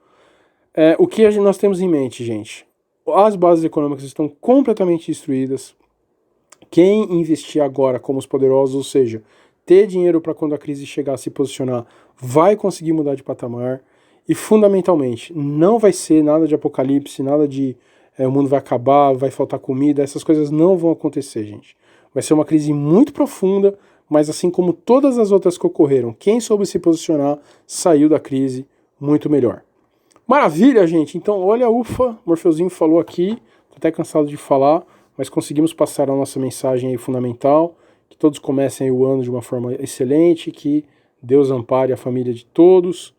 O que nós temos em mente, gente? As bases econômicas estão completamente destruídas. Quem investir agora como os poderosos, ou seja, ter dinheiro para quando a crise chegar a se posicionar, vai conseguir mudar de patamar. E fundamentalmente, não vai ser nada de apocalipse, nada de o mundo vai acabar, vai faltar comida, essas coisas não vão acontecer, gente. Vai ser uma crise muito profunda, mas assim como todas as outras que ocorreram, quem soube se posicionar saiu da crise muito melhor. Maravilha, gente! Então, olha, ufa, Morfeuzinho falou aqui, tô até cansado de falar, mas conseguimos passar a nossa mensagem aí fundamental, que todos comecem aí o ano de uma forma excelente, que Deus ampare a família de todos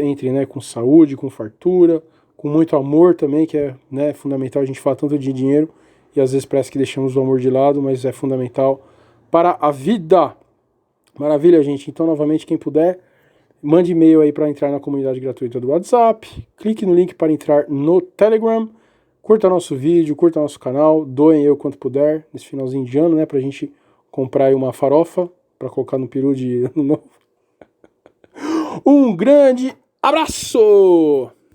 entrem, né, com saúde, com fartura, com muito amor também, que é, né, fundamental. A gente fala tanto de dinheiro e às vezes parece que deixamos o amor de lado, mas é fundamental para a vida. Maravilha, gente. Então, novamente, quem puder, mande e-mail aí para entrar na comunidade gratuita do WhatsApp, clique no link para entrar no Telegram, curta nosso vídeo, curta nosso canal, doem eu quanto puder, nesse finalzinho de ano, né, pra gente comprar aí uma farofa para colocar no peru de ano novo. Um grande abraço!